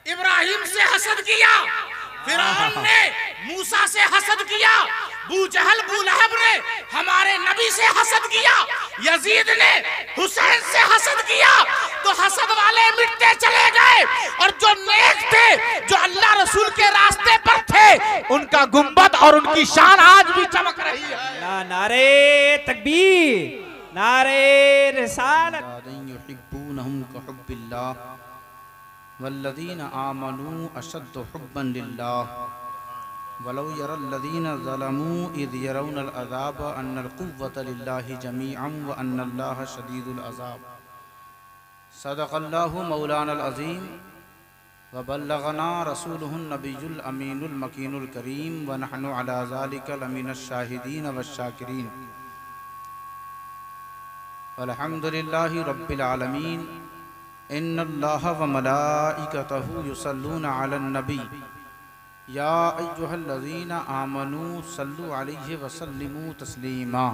इब्राहिम से हसद किया, फिरौन ने मूसा से हसद किया, बूजहल बूलहब ने हमारे नबी से हसद किया, यजीद ने हुसैन से हसद किया, तो हसद वाले मिटते चले गए और जो नेक थे, जो अल्लाह रसूल के रास्ते पर थे, उनका गुंबद और उनकी शान आज भी चमक रही है। नारे तकबीर, नारे रिसालत। वल्लज़ीना आमनू अशद्दु हुब्बन लिल्लाह वलौ यरल्लज़ीना ज़लमू इज़ यरौनल अज़ाब अन्नल कुव्वत लिल्लाहि जमीअन व अन्नल्लाह शदीदुल अज़ाब। सदक़ल्लाहु मौलानल अज़ीम व बल्लगना रसूलुहुन नबियुल अमीनुल मकीनुल करीम व नहनु अला ज़ालिका लमिनश शाहिदीन वश्शाकिरीन। अल्हम्दुलिल्लाहि रब्बिल आलमीन। इन्नल्लाह व मलाइकतहु युसल्लूना अलन नबी या अय्युहल्लज़ीना आमनू सल्लु अलैहि व सल्लिमू तस्लीमा।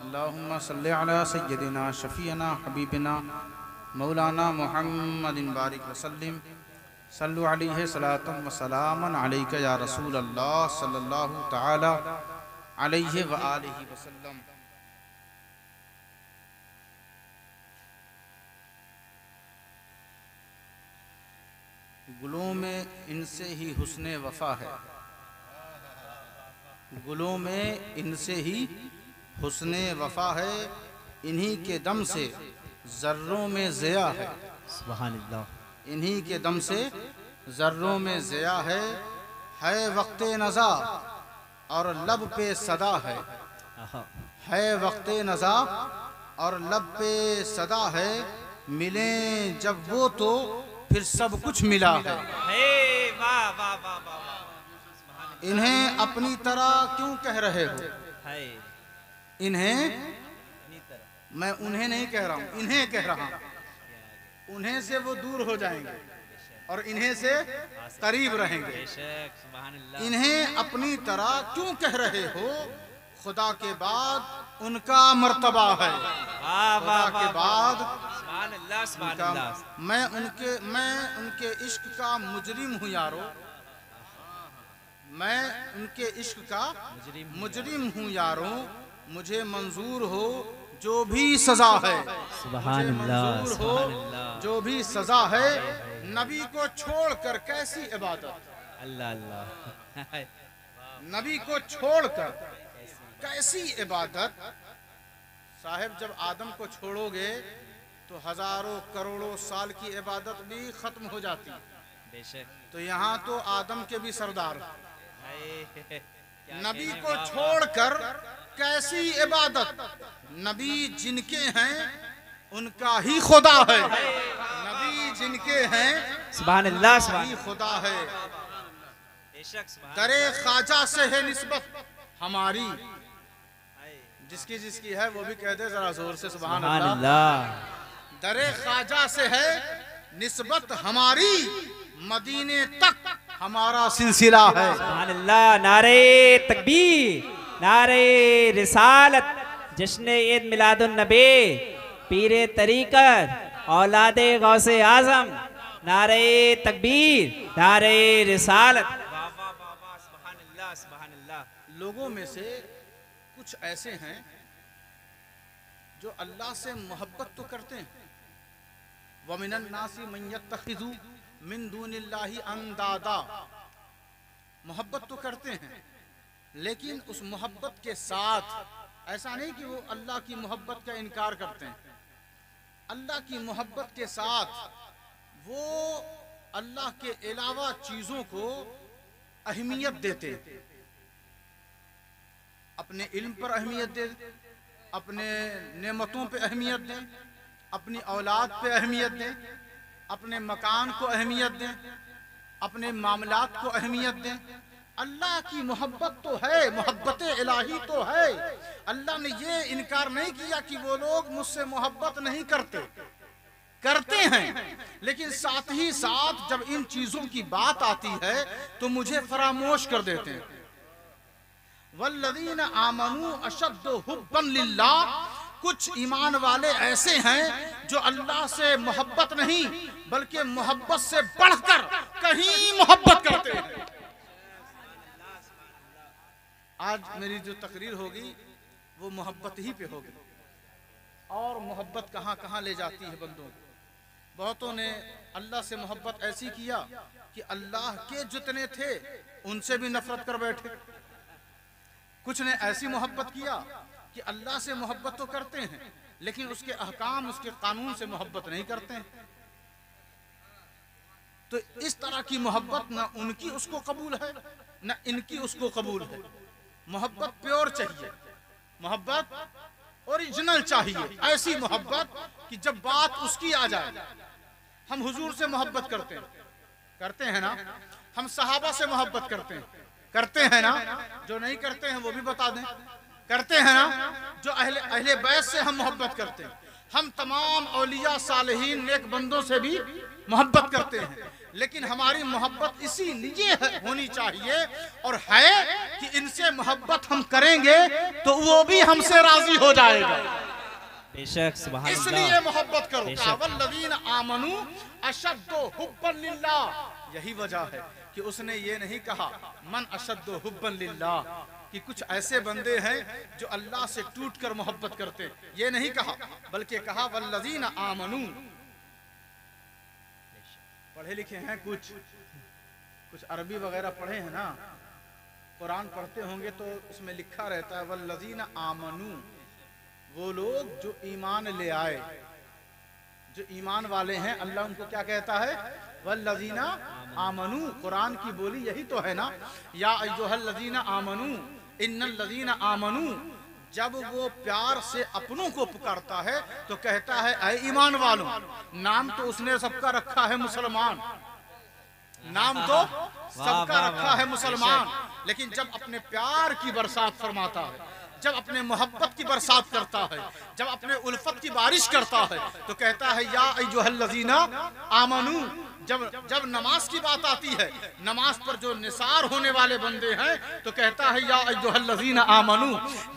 अल्लाहुम्मा सल्लि अला सय्यदिना शफीअना हबीबिना मौलाना मुहम्मदिन बारिक व सल्लिम। सल्लु अलैहि सलातन व सलामन अलैका या रसूल अल्लाह सल्लल्लाहु तआला अलैहि व आलिहि व सल्लम। गुलों में इनसे ही हुस्ने वफा है, गुलों में इनसे ही हुस्ने वफा है, इन्हीं के दम से ज़र्रों में ज़िया है। सुभान अल्लाह। इन्हीं के दम से ज़र्रों में ज़िया है वक्ते नज़ा और लब पे सदा है वक्ते नज़ा और लब पे सदा है। मिलें जब वो तो फिर सब कुछ मिला है। वाह वाह वाह वाह। इन्हें अपनी तरह क्यों कह रहे हो? इन्हें, मैं उन्हें नहीं कह रहा हूँ, इन्हें कह रहा हूँ। उन्हें से वो दूर हो जाएंगे और इन्हें से करीब रहेंगे। इन्हें अपनी तरह क्यों कह रहे हो? खुदा के बाद उनका मर्तबा है। खुदा के बाद मैं उनके इश्क का मुजरिम हूँ यारो, मैं उनके इश्क का मुजरिम हूँ यारो। मुझे मंजूर हो जो भी सजा है, मुझे मंजूर हो जो भी सजा है। नबी को छोड़कर कैसी इबादत, अल्लाह अल्लाह। नबी को छोड़कर कैसी इबादत। साहब जब आदम को छोड़ोगे तो हजारों करोड़ों साल की इबादत भी खत्म हो जाती। बेशक। तो यहाँ तो आदम के भी सरदार, नबी को छोड़कर कैसी इबादत। नबी जिनके हैं उनका ही खुदा है, नबी जिनके हैं सुभान अल्लाह, ही खुदा है। बेशक। दरे ख्वाजा से है निस्बत हमारी, जिसकी जिसकी है वो भी कह दे जरा जोर से सुभान अल्लाह। दरे ख्वाजा से है निस्बत हमारी, मदीने तक हमारा सिलसिला है। सुभान अल्लाह। नारे तकबीर, नारे रिसालत। जश्न ईद मिलादुन नबी, पीरे तरीक़त, औलादे गौसे आज़म। नारे तकबीर, नारे रिसालत। वाह वाह वाह वाह। सुभान अल्लाह, सुभान अल्लाह। लोगों में से कुछ ऐसे हैं जो अल्लाह से मोहब्बत तो करते हैं। वमिनन नासी मन यत्तखिज़ु मिन दूनिल्लाहि अंदादा, मोहब्बत तो करते हैं, लेकिन उस मोहब्बत के साथ ऐसा नहीं कि वो अल्लाह की मोहब्बत का इनकार करते हैं। अल्लाह की मोहब्बत के साथ वो अल्लाह के अलावा चीज़ों को अहमियत देते, अपने इल्म पर अहमियत दें, अपने नेमतों पे अहमियत दें, अपनी औलाद पे अहमियत दें, अपने मकान को अहमियत दें, अपने मामलात को अहमियत दें। अल्लाह की मोहब्बत तो है, मोहब्बत इलाही तो है। अल्लाह ने ये इनकार नहीं किया कि वो लोग मुझसे मोहब्बत नहीं करते, करते हैं, लेकिन साथ ही साथ जब इन चीजों की बात आती है तो मुझे फरामोश कर देते हैं। वल्लज़ीना आमनू अशद्दु हुब्बन लिल्लाह, कुछ ईमान वाले ऐसे हैं जो अल्लाह से मोहब्बत नहीं बल्कि मोहब्बत से बढ़कर कहीं मोहब्बत करते हैं। आज मेरी जो तकरीर होगी वो मोहब्बत ही पे होगी। और मोहब्बत कहाँ कहाँ ले जाती है बंदों को। बहुतों ने अल्लाह से मोहब्बत ऐसी किया कि अल्लाह के जितने थे उनसे भी नफरत कर बैठे। कुछ ने ऐसी मोहब्बत किया कि अल्लाह से मोहब्बत तो करते हैं लेकिन उसके अहकाम उसके कानून से मोहब्बत नहीं करते हैं। तो इस तरह की मोहब्बत न उनकी उसको कबूल है न इनकी उसको कबूल है। मोहब्बत प्योर चाहिए, मोहब्बत ओरिजिनल चाहिए, ऐसी मोहब्बत कि जब बात उसकी आ जाए। हम हुजूर से मोहब्बत करते हैं ना, हम सहाबा से मोहब्बत करते हैं ना, जो नहीं करते हैं वो भी बता दें, करते हैं ना, जो अहले बैत से हम मोहब्बत करते हैं। हम तमाम औलिया सालेहीन नेक बंदों से भी मोहब्बत करते हैं, लेकिन हमारी मोहब्बत इसीलिए होनी चाहिए और है कि इनसे मोहब्बत हम करेंगे तो वो भी हमसे राजी हो जाएगा। बेशक, सुभान अल्लाह। इसलिए मोहब्बत करो। वल्लज़ीना आमनू अशद्दु हुब्बन लिल्लाह। यही वजह है कि उसने ये नहीं कहा मन अशद्दु हुब्बन लिल्लाह कि कुछ ऐसे बंदे हैं जो अल्लाह से टूटकर मोहब्बत करते, ये नहीं कहा, बल्कि कहा वल्लज़ीना आमनू। पढ़े लिखे हैं, कुछ अरबी वगैरह पढ़े हैं ना, कुरान पढ़ते होंगे तो उसमें लिखा रहता है वल्लज़ीना आमनू, वो लोग जो ईमान ले आए, जो ईमान वाले हैं। अल्लाह उनको क्या कहता है? वल्लज़ीना आमनू। कुरान की बोली यही तो है ना, या अय्युहल्लज़ीना आमनू इन्नल लज़ीना आमनू। जब वो प्यार से अपनों को पुकारता है तो कहता है ऐ ईमान वालों। नाम तो उसने सबका रखा है मुसलमान, नाम तो सबका रखा है मुसलमान, लेकिन जब अपने प्यार की बरसात फरमाता है, जब अपने मोहब्बत की बरसात करता है, जब अपने उल्फत की बारिश करता है तो कहता है या अय्युहल्लज़ीना आमनू। जब नमाज की बात आती है, नमाज पर जो निसार होने वाले बंदे हैं तो कहता है या अय्युहल्लज़ीना आमनू।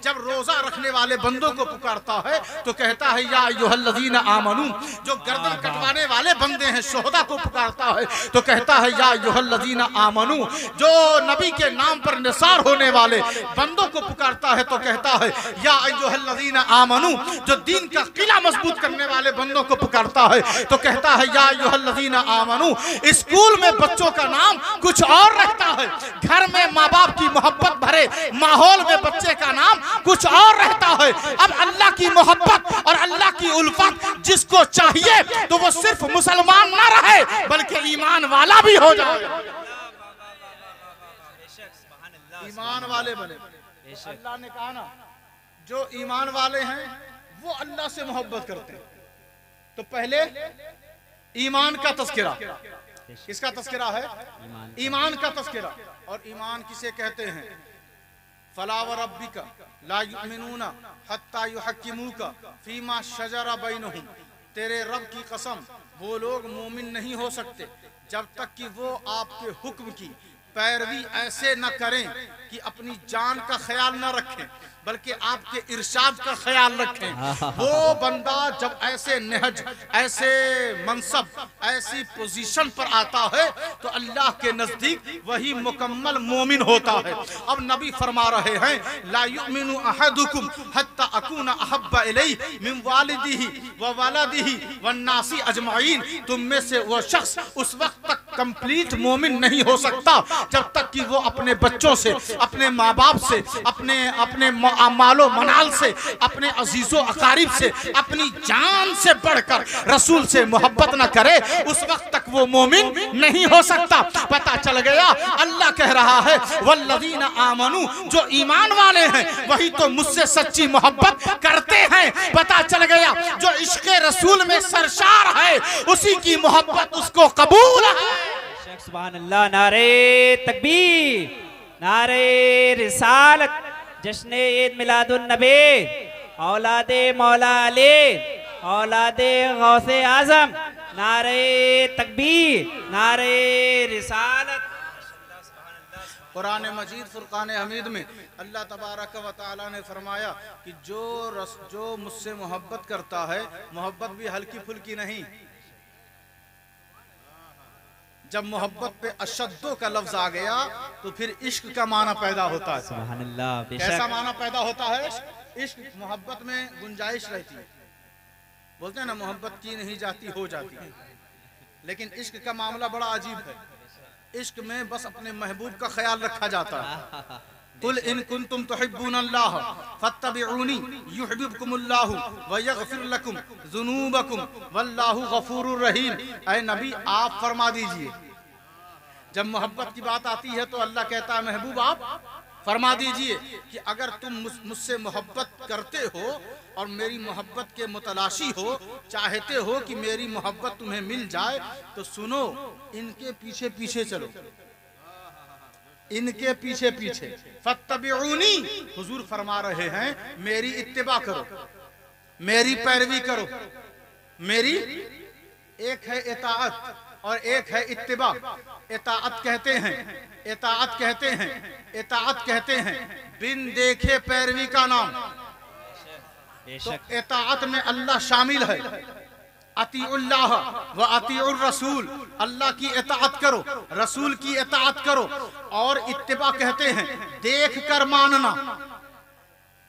जब रोजा रखने वाले बंदों को पुकारता है तो कहता है या अय्युहल्लज़ीना आमनू। जो गर्दन कटवाने वाले बंदे हैं, शोहदा को पुकारता है तो कहता है या अय्युहल्लज़ीना आमनू। जो नबी के नाम पर निसार होने वाले बंदों को पुकारता है तो कहता है या अय्युहल्लज़ीना आमनू। जो दीन का किला मजबूत करने वाले बंदों को पुकारता है तो कहता है या अय्युहल्लज़ीना आमनू। स्कूल में बच्चों का नाम कुछ और रहता है, घर में माँ बाप की मोहब्बत भरे माहौल में बच्चे का नाम कुछ और रहता है। अब अल्लाह की मोहब्बत और अल्लाह की उल्फत जिसको चाहिए तो वो सिर्फ मुसलमान ना रहे बल्कि ईमान वाला भी हो जाए, ईमान वाले बने। अल्लाह ने कहा ना जो ईमान वाले हैं वो अल्लाह से मोहब्बत करते हैं। तो पहले ईमान का तस्करा, किसका तस्करा है? ईमान का तस्करा। और ईमान किसे कहते हैं? फला व रब्बिका ला युमिनूना हत्ता युहक्किमूका फीमा शजरा बैनहुम। तेरे रब की कसम, वो लोग मोमिन नहीं हो सकते जब तक कि वो आपके हुक्म की पैरवी ऐसे न करें कि अपनी जान का ख्याल न रखें बल्कि आपके इरशाद का ख्याल रखें। वो बंदा जब ऐसे नहज, ऐसे मनसब, ऐसी पोजीशन पर आता है तो अल्लाह के नजदीक वही मुकम्मल मोमिन होता है। अब नबी फरमा रहे हैं ला युमिनु अहदुकुम हत्ता अकूना अहब्बा इलैहि मिन वालिदिही व वलदिही वन नासी अजमाइन। तुम में से वो शख्स उस वक्त तक कंप्लीट मोमिन नहीं हो सकता जब तक कि वो अपने बच्चों से, अपने माँ बाप से, अपने मालो मनाल से, अपने अजीजों अकारिब से, अपनी जान से बढ़कर रसूल से मोहब्बत न करे, उस वक्त तक वो मोमिन नहीं हो सकता। पता चल गया अल्लाह कह रहा है वल्लज़ीना आमनू। जो ईमान वाले हैं वही तो मुझसे सच्ची मोहब्बत करते हैं। पता चल गया जो इश्क़े रसूल में सरशार है उसी की मोहब्बत उसको कबूल है। सुभान अल्लाह। नारे तकबीर, नारे रिसालत, जश्न ईद मिलादुन नबी, औलादे मौला अली, औलादे गौसे आजम। नारे तकबीर, नारे रिसालत। कुरान मजीद फुरकान हमीद में अल्लाह तबारक व तआला ने फरमाया कि जो मुझसे मोहब्बत करता है, मोहब्बत भी हल्की फुल्की नहीं। जब मोहब्बत पे अशद्दो का लफ्ज आ गया तो फिर इश्क का माना पैदा होता है। सुभान अल्लाह, कैसा माना पैदा होता है? इश्क मोहब्बत में गुंजाइश रहती है। बोलते हैं ना, मोहब्बत की नहीं जाती हो जाती है, लेकिन इश्क का मामला बड़ा अजीब है। इश्क में बस अपने महबूब का ख्याल रखा जाता है। कुल इन कुंतुम तुहिब्बूनल्लाह फत्तबिऊनी युहिब्बुकुमुल्लाहु व यगफिर लकुम ज़ुनूबकुम वल्लाहु गफूरुर रहीम। ऐ नबी, आप फरमा दीजिए, जब मोहब्बत की बात आती है तो अल्लाह कहता है महबूब आप फरमा दीजिए कि अगर तुम मुझसे मोहब्बत करते हो और मेरी मोहब्बत के मुतलाशी हो, चाहते हो कि मेरी मोहब्बत तुम्हें मिल जाए, तो सुनो, इनके पीछे पीछे चलो, इनके पीछे पीछे। फत्तबिऊनी, हुजूर फरमा रहे हैं मेरी इत्तिबा करो, मेरी पैरवी करो। मेरी एक है इताअत और एक है इत्तिबा। इताअत कहते हैं, इताअत कहते हैं, इताअत कहते हैं बिन देखे पैरवी का नाम। तो इताअत में अल्लाह शामिल है। अतीउल्लाह व अतीउर रसूल, अल्लाह की इताअत करो, रसूल की इताअत करो। और इत्तिबा कहते हैं देख कर मानना।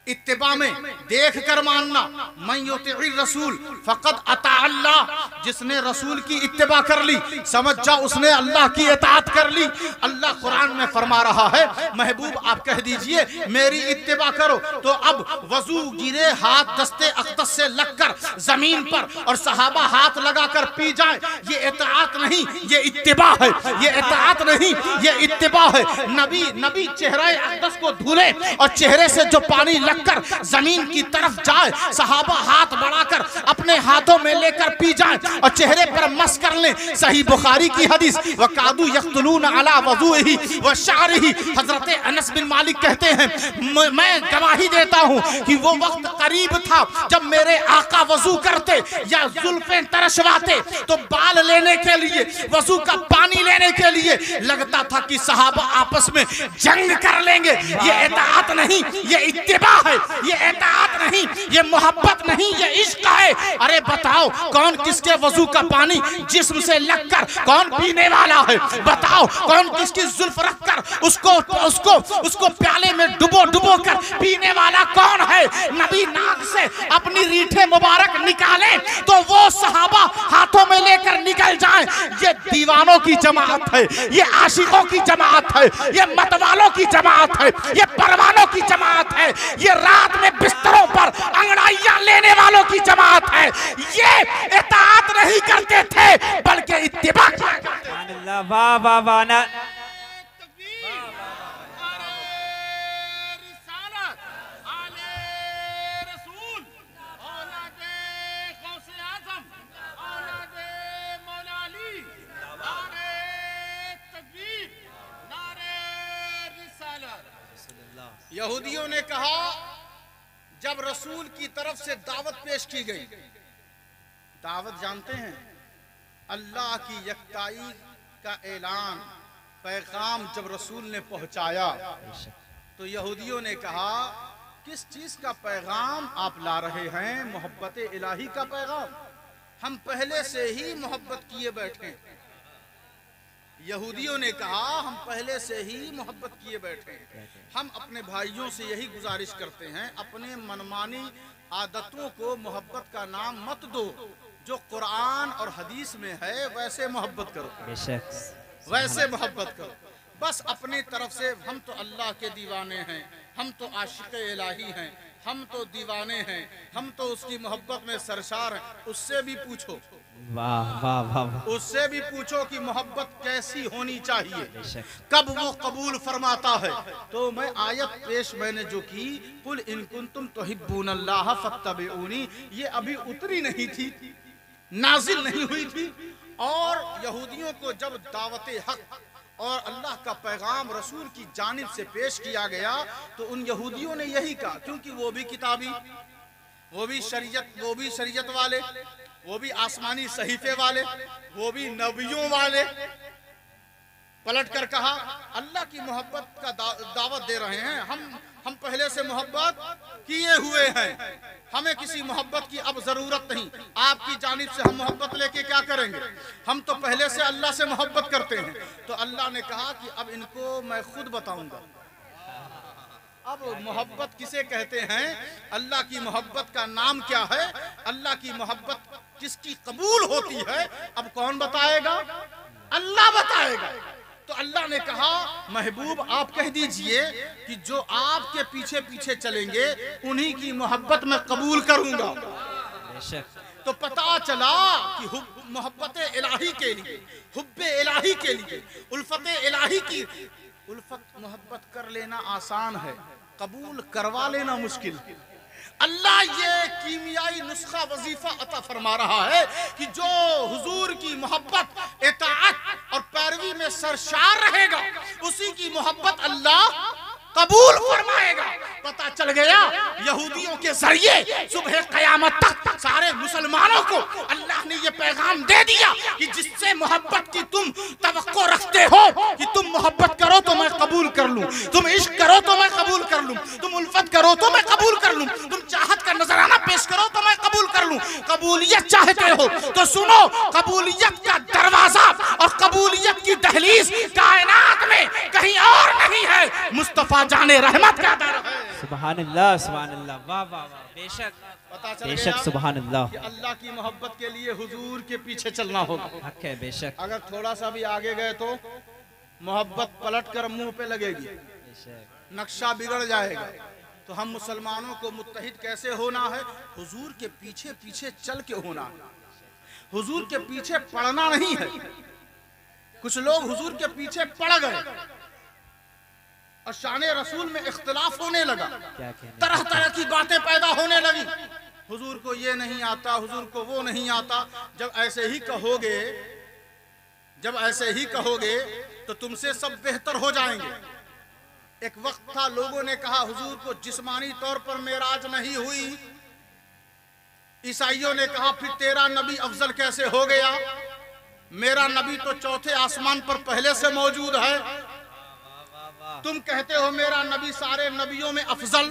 इत्तिबा में देख कर मानना। मन युतिइर रसूल फक़द अता अल्लाह, जिसने रसूल की इत्तिबा कर ली समझ जा उसने अल्लाह की इताअत कर ली। अल्लाह कुरान में फरमा रहा है महबूब आप कह दीजिए मेरी इत्तिबा करो। तो अब वजू गिरे, हाथ दस्ते अक़दस से लगकर जमीन पर और सहाबा हाथ लगाकर पी जाए, ये इताअत नहीं, ये इत्तिबा है। ये इताअत नहीं, ये इत्तिबा है। नबी चेहरा अक़दस को धुले और चेहरे से जो पानी कर जमीन की तरफ जाए, सहाबा हाथ बढ़ाकर अपने हाथों में लेकर पी जाए और चेहरे पर मस कर ले। सही बुखारी की हदीस, वकादू यख्तलून अला वज़ूही व शअरिही। हजरत अनस बिन मालिक कहते हैं मैं गवाही देता हूं कि वो वक्त करीब था जब मेरे आका वजू करते या जुल्फें तरशवाते तो बाल लेने के लिए, वजू का पानी लेने के लिए लगता था कि सहाबा आपस में जंग कर लेंगे। ये इताअत नहीं, ये इत्तिबा है। ये इताअत नहीं, ये मोहब्बत नहीं, ये इश्क है। अरे बताओ कौन किसके वजू का पानी जिस्म से लगकर कौन पीने वाला है? बताओ कौन किसकी जुल्फ रखकर उसको प्याले में डुबो कर पीने वाला कौन है? नबी नाक से अपनी रीठे मुबारक निकाले तो वो सहाबा हाथों में लेकर निकल जाए। ये दीवानों की जमात है, ये आशिकों की जमात है, ये मतवालों की जमात है, ये परवानों की जमात है, ये रात में बिस्तरों पर अंगड़ाइयां लेने वालों की जमात है। ये इताअत नहीं करते थे बल्कि इत्तिबा करते थे। वाह वाह वाह ना। यहूदियों ने कहा जब रसूल की तरफ से दावत पेश की गई, दावत जानते हैं अल्लाह की यकताई का ऐलान, पैगाम जब रसूल ने पहुंचाया तो यहूदियों ने कहा किस चीज का पैगाम आप ला रहे हैं? मोहब्बत इलाही का पैगाम। हम पहले से ही मोहब्बत किए बैठे। यहूदियों ने कहा हम पहले से ही मोहब्बत किए बैठे। हम अपने भाइयों से यही गुजारिश करते हैं अपने मनमानी आदतों को मोहब्बत का नाम मत दो। जो कुरान और हदीस में है वैसे मोहब्बत करो, वैसे मोहब्बत करो। बस अपनी तरफ से हम तो अल्लाह के दीवाने हैं, हम तो आशिक इलाही हैं, हम तो दीवाने हैं, हम तो उसकी मोहब्बत में सरशार हैं। उससे भी पूछो, वाह वाह वाह, उससे भी पूछो कि मोहब्बत कैसी होनी चाहिए, कब वो कबूल फरमाता है। तो मैं आयत पेश मैंने जो की, कुल इन कुंतुम तुहिब्बूनल्लाह फत्तबिऊनी, ये अभी उतरी नहीं थी, नाजिल नहीं हुई थी। और यहूदियों को जब दावत हक और अल्लाह का पैगाम रसूल की जानिब से पेश किया गया तो उन यहूदियों ने यही कहा, क्योंकि वो भी किताबी, वो भी शरीयत वाले, वो भी आसमानी सहीफे वाले, वो भी नबियों वाले, पलट कर कहा अल्लाह की मोहब्बत का दावत दे रहे हैं, हम पहले से मोहब्बत किए हुए हैं, हमें किसी मोहब्बत की अब जरूरत नहीं, आपकी जानिब से हम मोहब्बत लेके क्या करेंगे, हम तो पहले से अल्लाह से मोहब्बत करते हैं। तो अल्लाह ने कहा कि अब इनको मैं खुद बताऊंगा। अब मोहब्बत किसे कहते हैं, अल्लाह की मोहब्बत का नाम क्या है, अल्लाह की मोहब्बत किसकी कबूल होती है, अब कौन बताएगा, अल्लाह बताएगा। तो अल्लाह ने कहा महबूब आप कह दीजिए कि जो आपके पीछे पीछे चलेंगे उन्हीं की मोहब्बत मैं कबूल करूंगा। तो पता चला कि मोहब्बत इलाही के लिए, हुब्बे इलाही के लिए, उल्फत इलाही की उल्फत मोहब्बत कर लेना आसान है, कबूल करवा लेना मुश्किल। अल्लाह ये कीमियाई नुस्खा वजीफा अता फरमा रहा है कि जो हुजूर की मोहब्बत, इताअत और पैरवी में सरशार रहेगा उसी की मोहब्बत अल्लाह कबूल फरमाएगा। पता चल गया यहूदियों के जरिए सुबह कयामत तक सारे मुसलमानों को अल्लाह ने ये पैगाम दे दिया कि जिससे मोहब्बत की तुम तवक्को रखते हो कि तुम मोहब्बत करो तो मैं कबूल कर लूं, तुम इश्क करो तो मैं कबूल कर लूं, तुम उल्फत करो तो मैं कबूल कर लूं, तुम चाहत का नजराना पेश करो तो मैं कबूल कर लूं। कबूलियत चाहते हो तो सुनो, कबूलियत का दरवाजा और कबूलियत की दहलीज कायनात में कहीं और नहीं है, मुस्तफा जाने रहमत का दर है। सुभान अल्लाह, सुभान अल्लाह, वाह वाह वाह, बेशक पता चल बेशक, गया सुभान अल्लाह कि अल्लाह की मोहब्बत के लिए हुजूर के पीछे चलना होगा। हक है, बेशक अगर थोड़ा सा भी आगे गए तो मोहब्बत पलट कर मुंह पे लगेगी, नक्शा बिगड़ जाएगा। तो हम मुसलमानों को मुत्तहिद कैसे होना है, हुजूर के पीछे पीछे चल के होना है, हुजूर के पीछे पड़ना नहीं है। कुछ लोग हुजूर के पीछे पड़ गए और शाने रसूल में इख्तिलाफ होने लगा, तरह तरह की बातें पैदा होने लगी, हुजूर को ये नहीं आता, हुजूर को वो नहीं आता। जब ऐसे ही कहोगे तो तुमसे सब बेहतर हो जाएंगे। एक वक्त था लोगों ने कहा हुजूर को जिस्मानी तौर पर मेराज नहीं हुई, ईसाइयों ने कहा फिर तेरा नबी अफजल कैसे हो गया, मेरा नबी तो चौथे आसमान पर पहले से मौजूद है, तुम कहते हो मेरा नबी सारे नबियों में अफजल,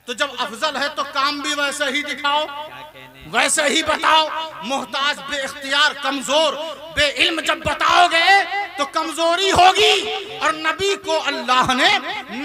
तो जब अफजल है तो काम भी वैसे ही दिखाओ, वैसे ही बताओ। मोहताज बे इख्तियार कमजोर बे इल्म जब बताओगे तो कमजोरी होगी। और नबी को अल्लाह ने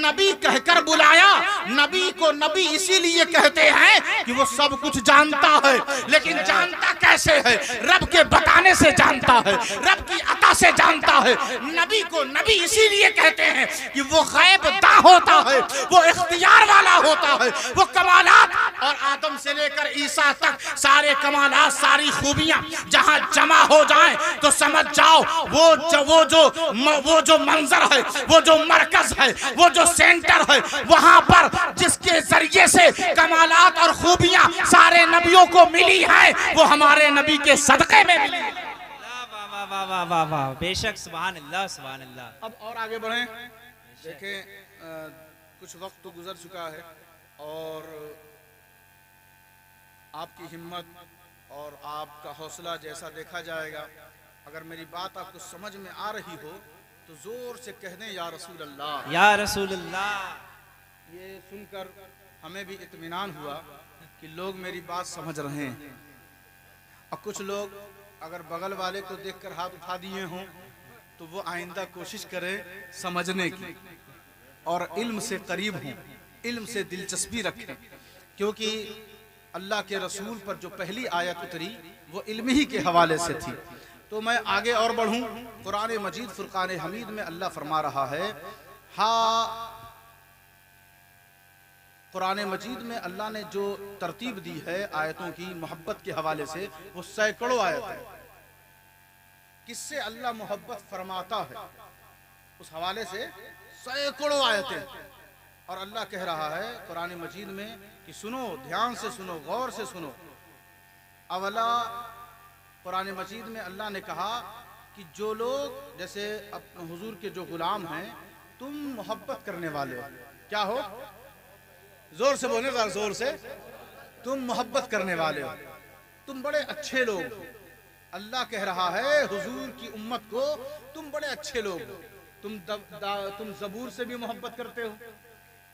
नबी कहकर बुलाया, नबी को नबी इसीलिए कहते हैं कि वो सब कुछ जानता है, लेकिन जानता कैसे है, रब के बताने से जानता है, रब की अता से जानता है। नबी को नबी इसीलिए कहते हैं कि वो गैब दा होता है, वो इख्तियार वाला होता है, वो कमालात और आदम से लेकर ईसा तक सारे कमालात, सारी खूबियां जहां जमा हो जाएं तो समझ जाओ वो जो मंजर है, वो जो मरकज है, वो जो सेंटर है, वहां पर जिसके जरिए से कमालात और खूबियां सारे नबियों को मिली है, वो हमारे नबी के सदक़े में मिली है। वाह वाह वाह वाह वाह, बेशक, सुभान अल्लाह, सुभान अल्लाह। अब और आगे बढ़ें, देखें कुछ वक्त तो गुजर चुका है और आपकी हिम्मत और आपका हौसला जैसा देखा जाएगा, अगर मेरी बात आपको समझ में आ रही हो तो जोर से कह दें या रसूल अल्लाह, या रसूल अल्लाह। ये सुनकर हमें भी इत्मीनान हुआ कि लोग मेरी बात समझ रहे हैं। और कुछ लोग अगर बगल वाले को देखकर हाथ उठा दिए हों तो वो आइंदा कोशिश करें समझने की और इल्म से करीब हों, इल्म से दिलचस्पी रखें, क्योंकि अल्लाह के रसूल पर जो पहली आयत उतरी वो इल्म ही के हवाले से थी। तो मैं आगे और बढ़ूं, कुरान मजीद फुरकान हमीद में अल्लाह फरमा रहा है, कुरान मजीद में अल्लाह ने जो तरतीब दी है आयतों की मोहब्बत के हवाले से, वो सैकड़ों आयत है। किससे अल्लाह मोहब्बत फरमाता है उस हवाले से सैकड़ों आयतें। और अल्लाह कह रहा है कुरान मजीद में कि सुनो, ध्यान से सुनो, गौर से सुनो। अवला कुरान मजीद में अल्लाह ने कहा कि जो लोग जैसे हुजूर के जो गुलाम हैं, तुम मोहब्बत करने वाले हो, क्या हो, जोर से बोले, जोर से, तुम मोहब्बत करने वाले हो, तुम बड़े अच्छे लोग हो। अल्लाह कह रहा है हुजूर की उम्मत को, तुम बड़े अच्छे लोग हो। तुम ज़बूर से भी मोहब्बत करते हो,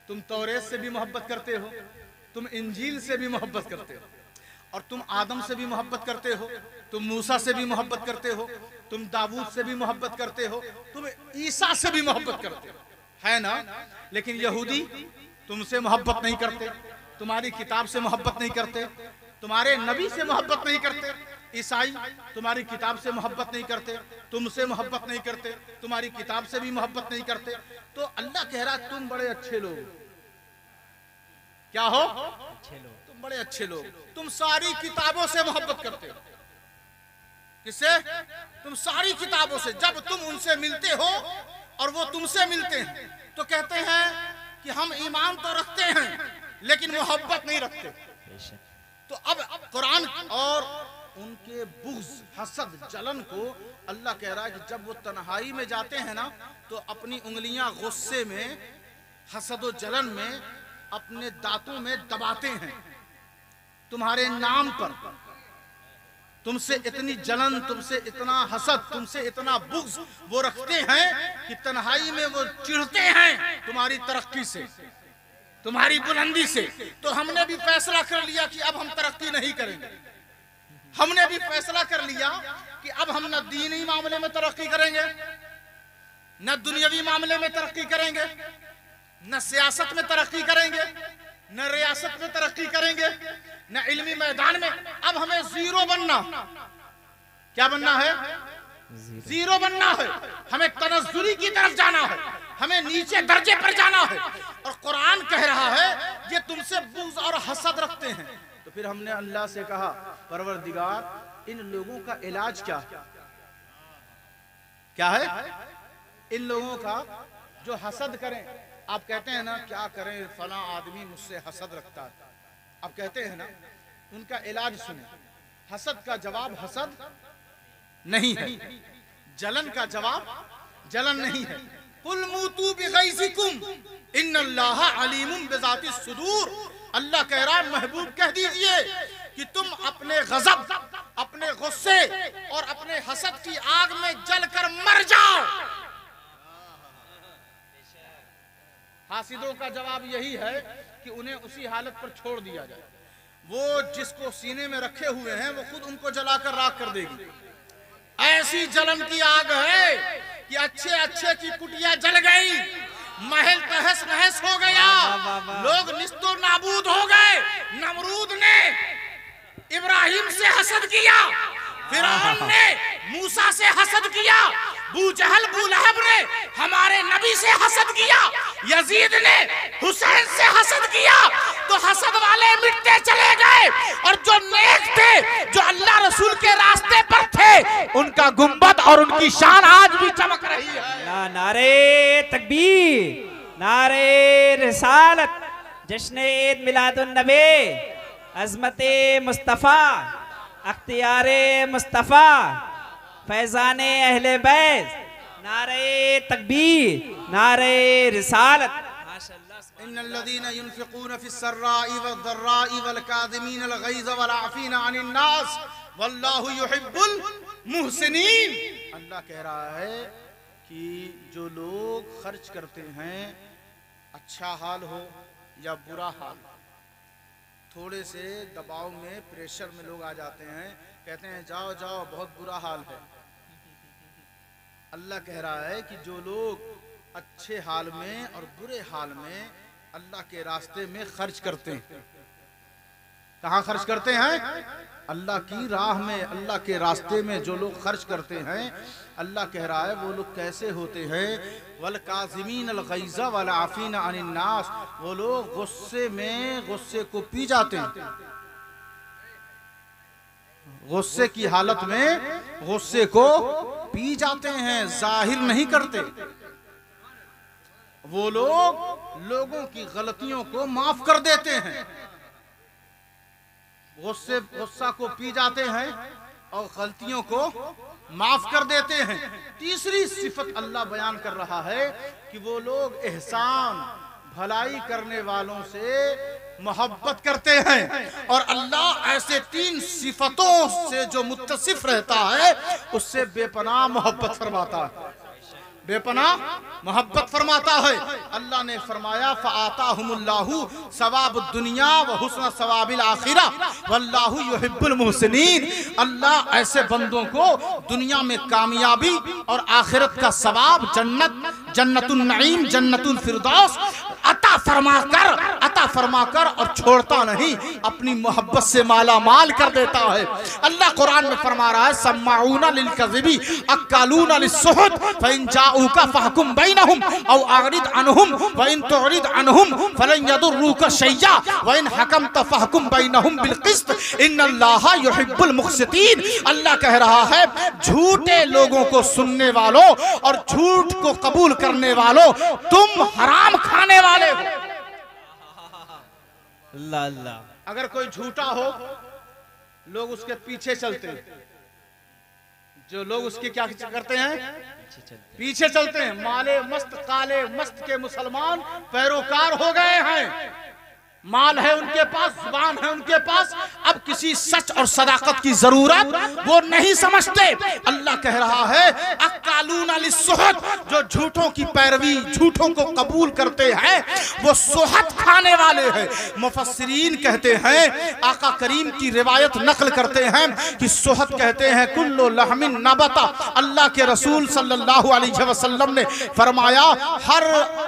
तुम तौरेत से भी मोहब्बत करते हो, तुम इंजील से भी मोहब्बत करते हो, और तुम आदम से भी मोहब्बत करते हो, तुम मूसा से भी मोहब्बत करते हो, तुम दाऊद से भी मोहब्बत करते हो, तुम ईसा से भी मोहब्बत करते हो, है ना। लेकिन यहूदी तुमसे मोहब्बत नहीं करते, तुम्हारी किताब से मोहब्बत नहीं करते, तुम्हारे नबी से मोहब्बत नहीं करते। ईसाई तुम्हारी किताब से मोहब्बत नहीं करते, तुमसे मोहब्बत नहीं करते, तुम्हारी किताब से भी मोहब्बत नहीं करते। तो अल्लाह कह रहा है तुम बड़े अच्छे लोग, क्या हो? अच्छे लोग, तुम बड़े अच्छे लोग, तुम सारी किताबों से मोहब्बत करते हो। किससे? तुम सारी किताबों से। जब तुम उनसे मिलते हो और वो तुमसे मिलते हैं तो कहते हैं कि हम ईमान तो रखते हैं लेकिन मोहब्बत नहीं रखते। तो अब कुरान और उनके बुग़्ज़, हसद, जलन को अल्लाह कह रहा है कि जब वो तन्हाई में जाते हैं ना तो अपनी उंगलियां गुस्से में, हसद और जलन में अपने दांतों में दबाते हैं तुम्हारे नाम पर। तुमसे इतनी जलन, तुमसे इतना हसद, तुमसे इतना बुग़्ज़ वो रखते हैं कि तन्हाई में वो चिढ़ते हैं तुम्हारी तरक्की से, तुम्हारी बुलंदी से। तो हमने भी फैसला कर लिया कि अब हम तरक्की नहीं करेंगे। हमने भी फैसला कर लिया कि अब हम न दीनी मामले में तरक्की करेंगे, न दुनियावी मामले में तरक्की करेंगे, न सियासत में तरक्की करेंगे, न रियासत में तरक्की करेंगे, न इल्मी मैदान में। अब हमें जीरो बनना। क्या बनना है? जीरो बनना है। हमें तनज़्ज़ुली की तरफ जाना है, हमें नीचे दर्जे पर जाना है। और कुरान कह रहा है ये तुमसे बुग़्ज़ और हसद रखते हैं। तो फिर हमने अल्लाह से कहा परवरदिगार इन लोगों का इलाज क्या है? इन लोगों का जो हसद करें। आप कहते हैं ना क्या करें, फला आदमी मुझसे हसद रखता है। आप कहते हैं ना, उनका इलाज सुने। हसद का जवाब हसद नहीं है, जलन का जवाब जलन नहीं है। कुल मूतू बिग़ैज़िकुम इन्नल्लाह अलीमुम बिज़ातिस सुदूर। अल्लाह कह रहा है महबूब कह दीजिए कि तुम अपने गजब, अपने गुस्से और अपने हसद की आग में जलकर मर जाओ। हासिदों का जवाब यही है कि उन्हें उसी हालत पर छोड़ दिया जाए। वो जिसको सीने में रखे हुए हैं वो खुद उनको जलाकर राख कर देगी। ऐसी जलन की आग है कि अच्छे अच्छे की कुटिया जल गई, महल तहस नहस हो गया, लोग निस्तो नाबूद हो गए। नमरूद ने इब्राहिम से हसद किया, फिरौन ने मूसा से हसद किया, बूजहल बूलहब ने हमारे नबी से हसद किया, यजीद ने हुसैन से हसद किया। तो हसद वाले मिटते चले गए और जो नेक थे, जो अल्लाह रसूल के रास्ते पर थे, उनका गुंबद और उनकी शान आज भी चमक रही है। नारे तकबीर, नारे रिसालत, जश्न ईद मिलादुन नबी, अज़मते मुस्तफ़ा, अख्तियारे मुस्तफ़ा, फैज़ाने अहले बैत, नारे तकबीर, नारे रिसालत। इन्नल्लज़ीना युनफ़िक़ूना फ़िस्सर्राइ वद्दर्राइ वलकाज़िमीनल ग़ैज़ वलआफ़ीना अनिन नास वल्लाहु युहिब्बुल मुहसिनीन। अल्लाह कह रहा है कि जो लोग खर्च करते हैं, अच्छा हाल हो या बुरा हाल, थोड़े से दबाव में, प्रेशर में लोग आ जाते हैं, कहते हैं जाओ जाओ बहुत बुरा हाल है। अल्लाह कह रहा है कि जो लोग अच्छे हाल में और बुरे हाल में अल्लाह के रास्ते में खर्च करते हैं। कहाँ खर्च करते हैं? अल्लाह की राह में, अल्लाह के रास्ते में जो लोग खर्च करते हैं, अल्लाह कह रहा है वो लोग कैसे होते हैं? वल काज़िमीनल ग़ैज़ वल आफ़ीना अनिन नास। वो लोग गुस्से में गुस्से को पी जाते हैं, गुस्से की हालत में गुस्से को पी जाते हैं, जाहिर नहीं करते। वो लोग लोगों की गलतियों को माफ कर देते हैं, गुस्सा को पी जाते हैं और गलतियों को माफ कर देते हैं। तीसरी सिफत अल्लाह बयान कर रहा है कि वो लोग एहसान, भलाई करने वालों से मोहब्बत करते हैं। और अल्लाह ऐसे तीन सिफतों से जो मुत्तसिफ रहता है उससे बेपनाह मोहब्बत फरमाता है। बेपनाह मोहब्बत फरमाता है। अल्लाह ने फरमाया फ़आताहुमुल्लाहु सवाब दुनिया व हुस्न सवाबिल आखिरा वल्लाहु युहिब्बुल मुहसिनीन। अल्लाह ऐसे बंदों को दुनिया में कामयाबी और आखिरत का सवाब, जन्नत, जन्नतुन नईम, जन्नतुल फिरदौस अता फरमाकर और छोड़ता नहीं, अपनी मोहब्बत से माला माल कर देता है। अल्लाह कुरान में फरमा रहा है सम्माऊना लिल कज़िबी अक्कालूना लिस्सुहुत फ़इन जाऊका फ़हकुम बैनहुम औ अरिद अनहुम व इन तुरिद अनहुम फलन यदुर्रुका शैया व इन हकमत फ़हकुम बैनहुम बिल क़िस्त इन्नल्लाहा युहिब्बुल मुक़सितीन। अल्लाह कह रहा है झूठे लोगों को सुनने वालों और झूठ को कबूल करने वालों, तुम हराम खाने वाले हो। अल्लाह अल्लाह। अगर कोई झूठा हो लोग उसके पीछे चलते हैं, जो लोग उसके क्या करते हैं, पीछे चलते हैं। माले मस्त काले मस्त के मुसलमान पैरोकार हो गए हैं, माल है उनके पास, जुबान है उनके पास, अब किसी सच और सदाकत की जरूरत वो नहीं समझते। अल्लाह कह रहा है अक्कालून लिस्सुहत, जो झूठों की पैरवी, झूठों को कबूल करते हैं वो सुहत खाने वाले हैं। मुफस्सिरीन कहते हैं, आका करीम की रिवायत नकल करते हैं कि सुहत कहते हैं कुल्लु लहमिन नबता। अल्लाह के रसूल सल्लल्लाहु अलैहि वसल्लम ने फरमाया हर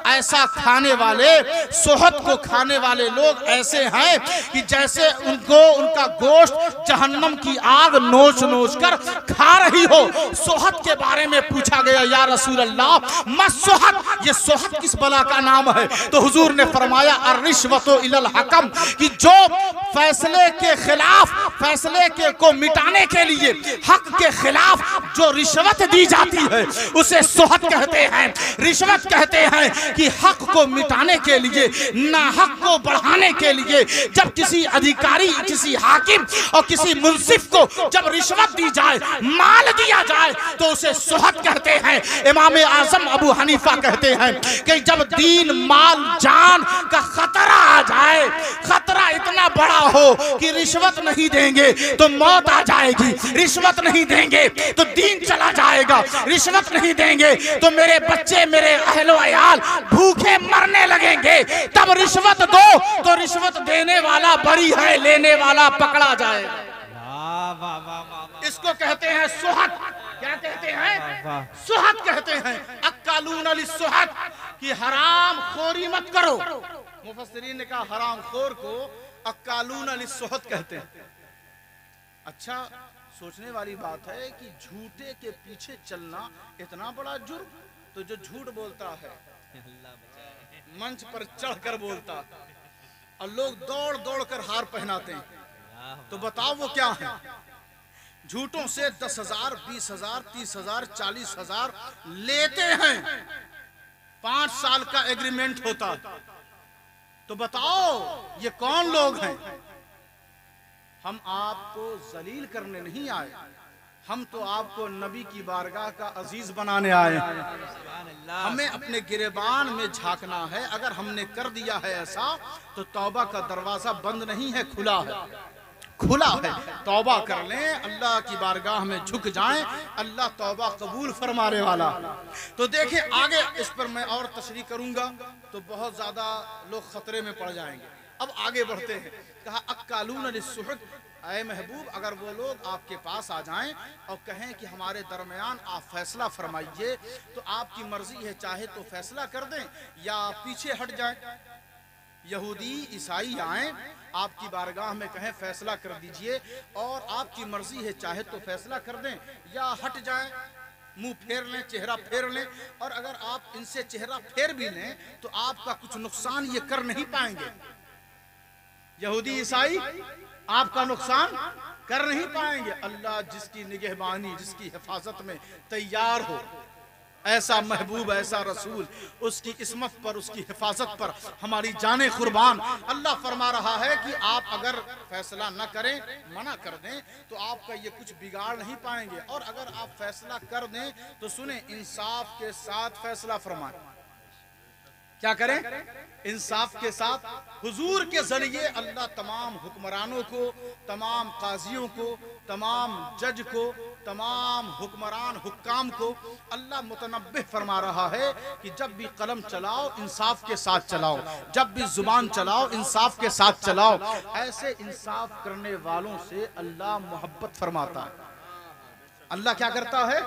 ऐसा खाने वाले, सुहत को खाने वाले लोग ऐसे हैं कि जैसे उनको उनका गोश्त जहन्नम की आग नोच नोच कर खा रही हो। सुहत के बारे में पूछा गया, या रसूल अल्लाह मस्सुहत, ये सुहत किस बला का नाम है? तो हुजूर ने फरमाया अर्रिश्वतु इलल हकम, कि जो फैसले के खिलाफ, फैसले के को मिटाने के लिए हक के खिलाफ जो रिश्वत दी जाती है उसे सुहत कहते हैं। रिश्वत कहते हैं कि हक को मिटाने के लिए, ना हक को बढ़ाने के लिए जब किसी अधिकारी, किसी हाकिम और किसी मुंसिफ को जब रिश्वत दी जाए, माल दिया जाए, तो उसे सुहत कहते हैं। इमाम आजम अबू हनीफा कहते हैं कि जब दीन, माल, जान का खतरा आ जाए, खतरा इतना बड़ा हो कि रिश्वत नहीं देंगे तो मौत आ जाएगी, रिश्वत नहीं देंगे तो दीन चला जाएगा, रिश्वत नहीं देंगे तो मेरे बच्चे, मेरे अहलो अयाल भूखे मरने लगेंगे, तब रिश्वत दो तो रिश्वत देने वाला बड़ी है, लेने वाला पकड़ा जाएगा। वाह वाह वाह। इसको कहते हैं सुहत। क्या कहते हैं? सुहत कहते हैं। अक्कालून लिस्सुहत, कि हराम खोरी मत करो। मुफस्सिरीन ने कहा हराम खोर को अक्कालून लिस्सुहत कहते हैं। अच्छा, सोचने वाली बात है कि झूठे के पीछे चलना इतना बड़ा जुर्म, तो जो झूठ बोलता है मंच पर चढ़कर बोलता और लोग दौड़ दौड़ कर हार पहनाते हैं, तो बताओ वो क्या है? झूठों से 10,000, 20,000, 30,000, 40,000 लेते हैं, 5 साल का एग्रीमेंट होता, तो बताओ ये कौन लोग हैं? हम आपको जलील करने नहीं आए, हम तो आपको नबी की बारगाह का अजीज बनाने आए हैं। हमें अपने गिरेबान में झांकना है। अगर हमने कर दिया है ऐसा तो तौबा का दरवाजा बंद नहीं है, खुला है, खुला है। तौबा कर लें, अल्लाह की बारगाह में झुक जाएं, अल्लाह तौबा कबूल फरमाने वाला। तो देखें आगे, इस पर मैं और तशरीह करूंगा तो बहुत ज्यादा लोग खतरे में पड़ जाएंगे। अब आगे बढ़ते हैं। कहा अक्कालून लिस्सुहत, ऐ महबूब अगर वो लोग आपके पास आ जाएं और कहें कि हमारे दरमियान आप फैसला फरमाइए, तो आपकी मर्जी है, चाहे तो फैसला कर दें या पीछे हट जाएं। यहूदी ईसाई आए आपकी बारगाह में कहें फैसला कर दीजिए, और आपकी मर्जी है, चाहे तो फैसला कर दें या हट जाएं, मुंह फेर लें, चेहरा फेर लें। और अगर आप इनसे चेहरा फेर भी लें तो आपका कुछ नुकसान ये कर नहीं पाएंगे। यहूदी ईसाई आपका नुकसान कर नहीं पाएंगे। अल्लाह जिसकी निगहबानी, जिसकी हिफाजत में तैयार हो, ऐसा महबूब, ऐसा रसूल, उसकी इस्मत पर, उसकी हिफाजत पर हमारी जाने कुर्बान। अल्लाह फरमा रहा है कि आप अगर फैसला न करें, मना कर दें, तो आपका ये कुछ बिगाड़ नहीं पाएंगे। और अगर आप फैसला कर दें तो सुने, इंसाफ के साथ फैसला फरमाएं। क्या करें? इंसाफ के साथ हुजूर के जरिए अल्लाह तमाम हुक्मरानों को, तमाम काजियों को, तमाम जज को, तमाम हुक्मरान हुक्काम को अल्लाह मुतनब्बिह फरमा रहा है कि जब भी कलम चलाओ इंसाफ के साथ चलाओ, जब भी जुबान चलाओ इंसाफ के साथ चलाओ। ऐसे इंसाफ करने वालों से अल्लाह मोहब्बत फरमाता है। अल्लाह क्या करता है?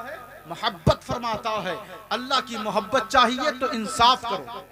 मोहब्बत फरमाता है। अल्लाह की मोहब्बत चाहिए तो इंसाफ करो,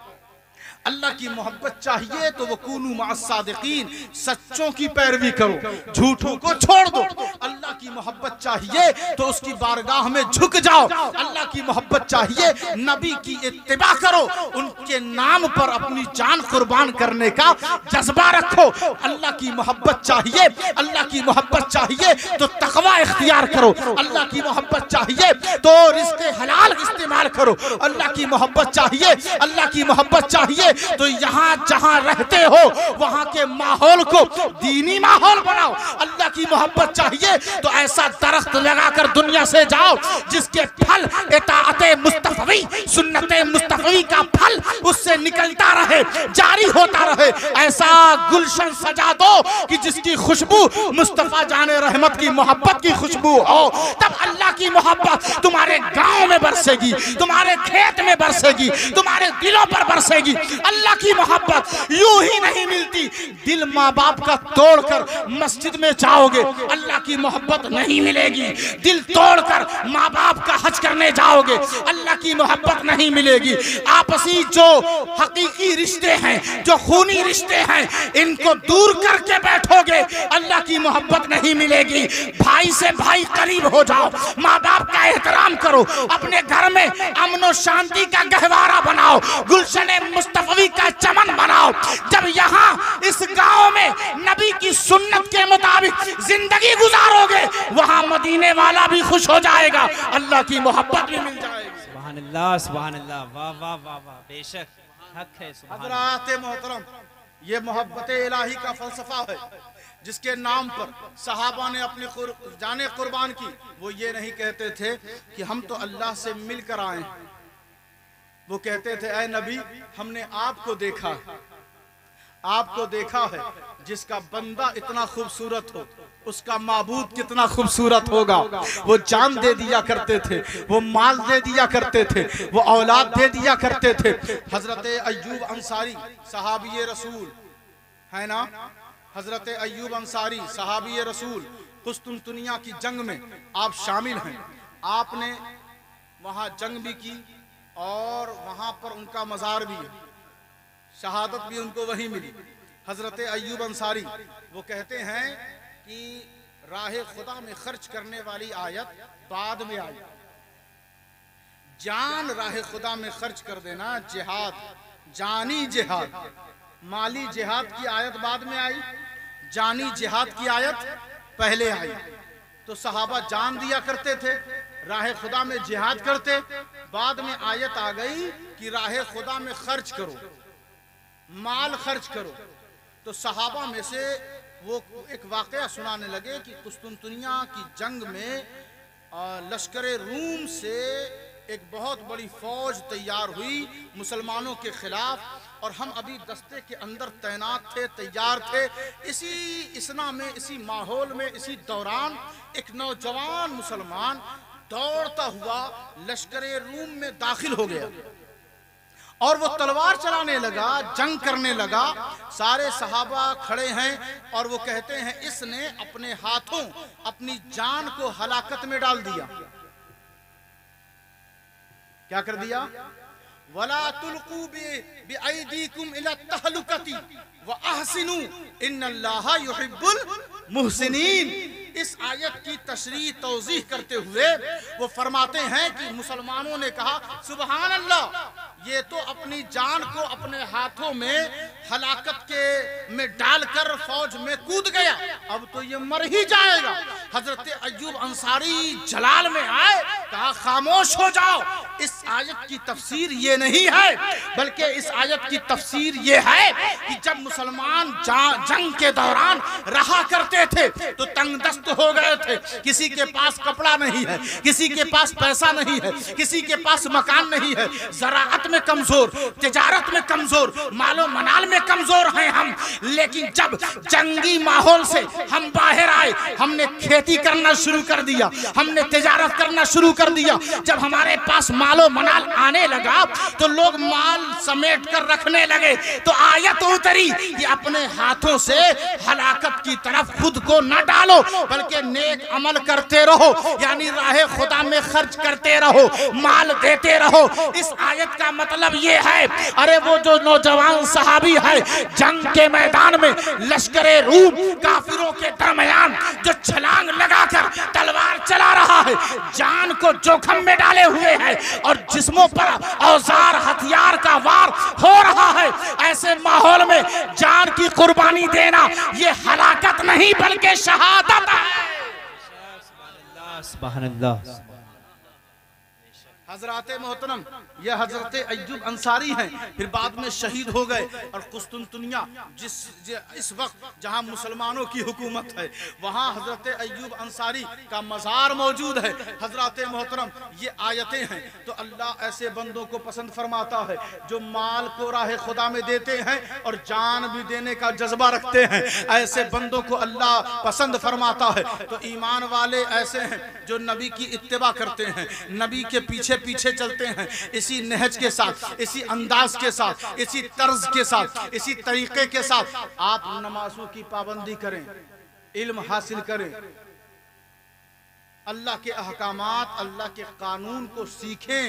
अल्लाह की मोहब्बत चाहिए तो वकूनू मअस-सादिकीन, सच्चों की पैरवी करो, झूठों को छोड़ दो। अल्लाह की मोहब्बत चाहिए तो उसकी बारगाह में झुक जाओ। अल्लाह की मोहब्बत चाहिए नबी की इत्तिबा करो, उनके नाम पर अपनी जान कुर्बान करने का जज्बा रखो। अल्लाह की मोहब्बत चाहिए, अल्लाह की मोहब्बत चाहिए तो तकवा इख्तियार करो। अल्लाह की मोहब्बत चाहिए तो रिज़्क़े हलाल इस्तेमाल करो। अल्लाह की मोहब्बत चाहिए, अल्लाह की मोहब्बत चाहिए तो यहाँ जहाँ रहते हो वहाँ के माहौल को दीनी माहौल बनाओ। अल्लाह की मोहब्बत चाहिए तो ऐसा दरख्त लगाकर दुनिया से जाओ जिसके फल इताअते मुस्तफवी, सुन्नते मुस्तफवी का फल उससे निकलता रहे, जारी होता रहे। ऐसा गुलशन सजा दो कि जिसकी खुशबू मुस्तफा जाने रहमत की मोहब्बत की खुशबू हो। तब अल्लाह की मोहब्बत तुम्हारे गांव में बरसेगी, तुम्हारे खेत में बरसेगी, तुम्हारे दिलों पर बरसेगी। अल्लाह की मोहब्बत यूं ही नहीं मिलती। दिल माँ बाप का तोड़कर मस्जिद में जाओगे अल्लाह की मोहब्बत नहीं मिलेगी। दिल तोड़कर माँ बाप का हज करने जाओगे अल्लाह की मोहब्बत नहीं मिलेगी। आपसी जो हकीकी रिश्ते हैं, जो खूनी रिश्ते हैं, इनको दूर करके बैठोगे अल्लाह की मोहब्बत नहीं मिलेगी। भाई से भाई करीब हो जाओ, माँ बाप का एहतराम करो, अपने घर में अमन और शांति का गहवारा बनाओ, गुलशन मुस्तफवी का चमन बनाओ। जब यहाँ इस गांव में नबी की सुन्नत के मुताबिक जिंदगी गुजारोगे वहाँ मदीने वाला भी खुश हो जाएगा, अल्लाह की मोहब्बत भी मिल जाएगी। सुभान अल्लाह, सुभान अल्लाह, वाह वाह वाह वाह, बेशक हक है। हज़रात मोहतरम, ये मोहब्बत इलाही का फलसफा है जिसके नाम पर सहाबा ने अपनी जाने कुर्बान की। वो ये नहीं कहते थे कि हम तो अल्लाह से मिलकर आए, वो कहते थे ऐ नबी हमने आपको देखा, आपको देखा है। जिसका बंदा इतना खूबसूरत हो उसका माबूद कितना खूबसूरत होगा। वो जान दे दिया करते थे, वो माल दे दिया करते थे, वो औलाद दे दिया करते थे। हजरत अय्यूब अंसारी सहाबी रसूल है ना, हजरत अय्यूब अंसारी सहाबी रसूल, कुस्तुनतुनिया की जंग में आप शामिल हैं। आपने वहाँ जंग भी की और वहाँ पर उनका मज़ार भी है, शहादत भी उनको वहीं मिली। हजरत अय्यूब अंसारी वो कहते हैं कि राह खुदा में खर्च करने वाली आयत बाद में आई। जान राह खुदा में खर्च कर देना, जिहाद, जानी जिहाद, माली जिहाद की आयत बाद में आई, जानी जिहाद की आयत पहले आई। तो सहाबा जान दिया करते थे, राह खुदा में जिहाद करते। बाद में आयत आ गई कि राह खुदा में खर्च करो, माल खर्च करो। तो सहाबा में से वो एक वाकया सुनाने लगे कि कुस्तुनतुनिया की जंग में लश्कर रूम से एक बहुत बड़ी फौज तैयार हुई मुसलमानों के खिलाफ, और हम अभी दस्ते के अंदर तैनात थे, तैयार थे। इसी इसना में, इसी माहौल में, इसी दौरान एक नौजवान मुसलमान दौड़ता हुआ लश्कर रूम में दाखिल हो गया और वो तलवार चलाने लगा, जंग करने लगा। सारे सहाबा खड़े हैं और वो कहते हैं इसने अपने हाथों अपनी जान को हलाकत में डाल दिया। क्या कर दिया? वला तुल्कू बिअयदीकुम इला तहलुकती व अहसिनु इन्नल्लाहा युहिब्बुल मुहसिनीन। इस आयत की तशरीह तौज़ीह करते हुए वो फरमाते हैं कि मुसलमानों ने कहा सुबहान अल्लाह, ये तो अपनी जान को अपने हाथों में हलाकत के में डालकर फौज में कूद गया, अब तो ये मर ही जाएगा। हजरत अय्यूब अंसारी जलाल में आए, कहा खामोश हो जाओ, इस आयत की तफसीर ये नहीं है, बल्कि इस आयत की तफसीर ये है कि जब मुसलमान जंग के दौरान रहा करते थे तो तंगदस्त हो गए थे, किसी के पास कपड़ा नहीं है, किसी के पास पैसा नहीं है, किसी के पास मकान नहीं है, ज़राअत में कमजोर, तिजारत में कमजोर, मालो मनाल में कमजोर हैं हम। लेकिन जब जंगी माहौल से हम बाहर आए, हमने खेती करना शुरू कर दिया, हमने तिजारत करना शुरू कर दिया, जब हमारे पास मालो मनाल आने लगा तो लोग माल समेट कर रखने लगे, तो आयत उतरी कि अपने हाथों से हलाकत की तरफ खुद को न डालो, बल्कि नेक अमल करते रहो, यानी राह खुदा में खर्च करते रहो, माल देते रहो। इस आयत का मतलब ये है, अरे वो जो नौजवान सहाबी है जंग के मैदान में लश्करे रूम काफिरों के दरमियान जो छलांग लगाकर तलवार चला रहा है, जान को जोखिम में डाले हुए है और जिस्मों पर औजार हथियार का वार हो रहा है, ऐसे माहौल में जान की कुर्बानी देना ये हलाकत नहीं बल्कि शहादत है। सुभान अल्लाह। हजरत मोहतरम ये हजरत अय्यूब अंसारी हैं, फिर बाद में शहीद हो गए और कुस्तुनतुनिया इस वक्त जहां मुसलमानों की हुकूमत है वहां हजरत अय्यूब अंसारी का मज़ार मौजूद है। हजरत मोहतरम ये आयतें हैं तो अल्लाह ऐसे बंदों को पसंद फरमाता है जो माल को राह खुदा में देते हैं और जान भी देने का जज्बा रखते हैं, ऐसे बंदों को अल्लाह पसंद फरमाता है। तो ईमान वाले ऐसे हैं जो नबी की इत्तिबा करते हैं, नबी के पीछे पीछे चलते हैं, इसी नहज के साथ, इसी अंदाज के साथ, इसी तर्ज के साथ, इसी तरीके के साथ आप नमाजों की पाबंदी करें, इल्म हासिल करें, अल्लाह के अहकामात, अल्लाह के कानून को सीखें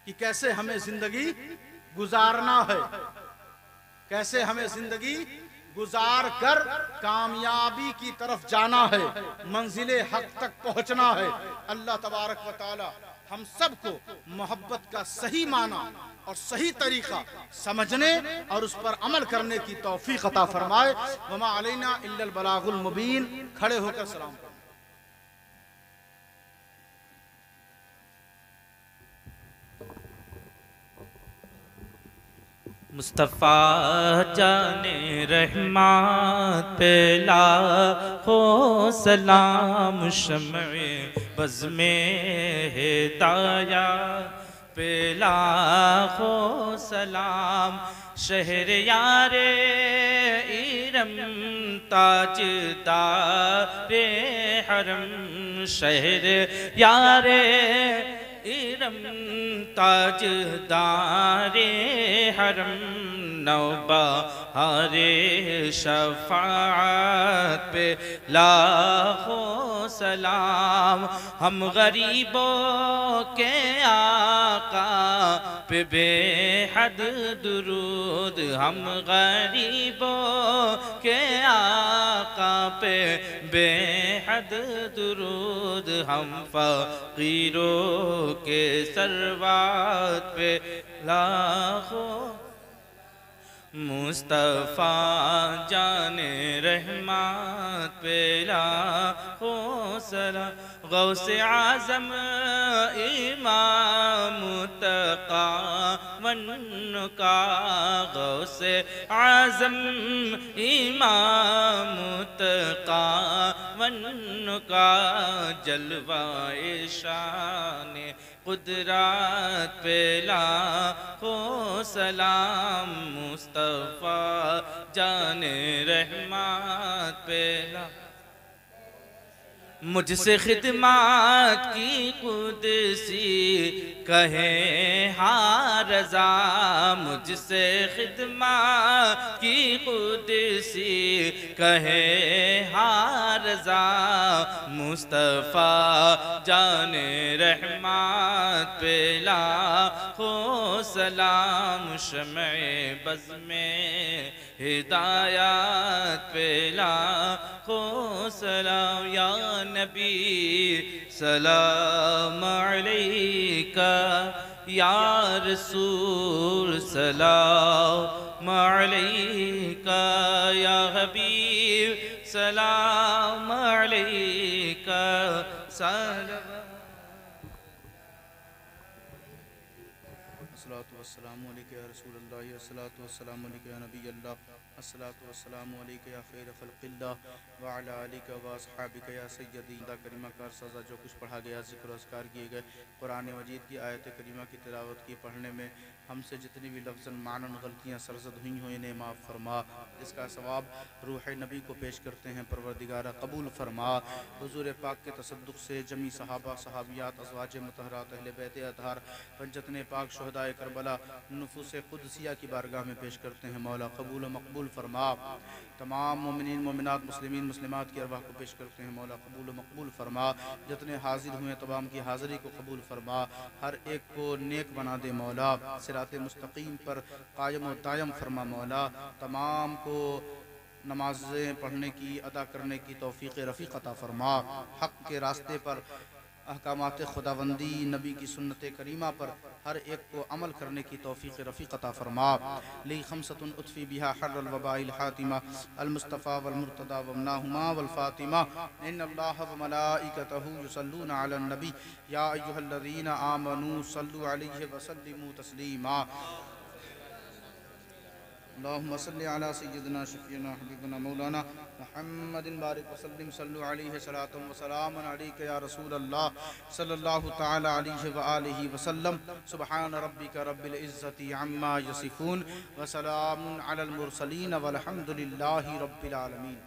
कि कैसे हमें जिंदगी गुजारना है, कैसे हमें जिंदगी गुजार कर कामयाबी की तरफ जाना है, मंजिले हक तक पहुंचना है। अल्लाह तबारक व तआला हम सबको मोहब्बत का सही माना और सही तरीका समझने और उस पर अमल करने की तौफीक अता फरमाए। वमा अलैना इल्लल बलागुल मुबीन। खड़े होकर सलाम करें। मुस्तफ़ा जाने रहमत पे लाखों सलाम, शम्ए बज़ में हिदाया पे लाखों सलाम, शहर यारे इरम ताजदारे हरम, शहर यारे इरम ताजदारे हरम, नौबहारे शफाअत पे लाखों सलाम, हम गरीबों के आका पे बेहद दुरूद, हम गरीबों के आका पे बेहद दुरूद, हम फकीरों के सरवात पे लाखों। मुस्तफ़ा जाने रहमत पे लाखों सलाम, गौसे आज़म इमाम मुतक़ा वन्नुका, गौसे आज़म इमाम मुतक़ा वन्नुका, जलवाए शान कुदरत पे लाखों सलाम, मुस्तफ़ा जाने रहमत पे लाखों। मुझसे खिदमत की कुदसी कहे हाँ रज़ा, मुझसे खिदमत की कुदसी कहे हाँ रज़ा, मुस्तफ़ा जाने रहमत पे लाखों सलाम, शम्ए बज़ में हिदायत पे लाखों सलाम, या नबी सलाम अलैका या रसूल सलाम अलैका, या हबीब सलाम अलैका, सलाम। अस्सलातु वस्सलामु अलैका या रसूलल्लाह, अस्सलातु वस्सलामु अलैका या नबी अल्लाह, अस्सलातु वस्सलामु अलैका या खैर खल्क़िल्लाह व अला आलिका व अस्हाबिका या सय्यदी। करीमा का सज़ा जो कुछ पढ़ा गया, ज़िक्र अस्कार किए गए, कुरान मजीद की आयत करीमा की तिलावत की, पढ़ने में हमसे जितनी भी लफ्ज़न मानन गलतियाँ सरज़द हुई हों इन्हें माफ़ फरमा। इसका सवाब रूह नबी को पेश करते हैं, परवरदिगारा कबूल फरमा। हुज़ूर पाक के तसद्दुक़ से जमी सहाबा सहाबियात अज़वाज मुतहरात अहले बैत अतहार पंजतने पाक शुहदाए करबला नुफूस कुदसिया की बारगाह में पेश करते हैं, मौला कबूल व मकबूल फरमा। तमाम मोमिनीन मोमिनात मुस्लिमीन मुस्लिमात की अरवाह को पेश करते हैं, मौला कबूल व मकबूल फरमा। जितने हाजिर हुए तमाम की हाज़िरी को कबूल फरमा, हर एक को नेक बना दे मौला, सिराते मुस्तकीम पर कायम व दायम फरमा मौला। तमाम को नमाज़ें पढ़ने की, अदा करने की तौफ़ीक़ रफ़ीक़ अता फरमा। हक़ के रास्ते पर अहकामात खुदाबंदी नबी की सुन्नत करीमा पर हर एक को अमल करने की तौफ़ीक़ रफ़ीक़ अता फरमा। ली खमसतुन उतफ़ी बिहा हर्रल वबाइल हातिमा अल मुस्तफ़ा वल मुर्तदा वमनाहुमा वल फ़ातिमा। इन्नल्लाह व मलाइकतहु युसल्लूना अलन नबी या अय्युहल्लज़ीना आमनू सल्लु अलैहि व सल्लिमू तस्लीमा। अल्लाहुम्मा सल्लि अला सय्यिदिना शफ़ीना हबीबना मौलाना मुहम्मदिन बारिक वसल्लिम सल्लु अलैहि सलातुम व सलामुन अलैका या रसूलल्लाह सल्लल्लाहु तआला अलैहि व आलिहि वसल्लम। सुब्हान रब्बिका रब्बिल इज़्ज़ति अम्मा यसिफून व सलामुन अलल मुरसलीन वल्हम्दुलिल्लाहि रब्बिल आलमीन।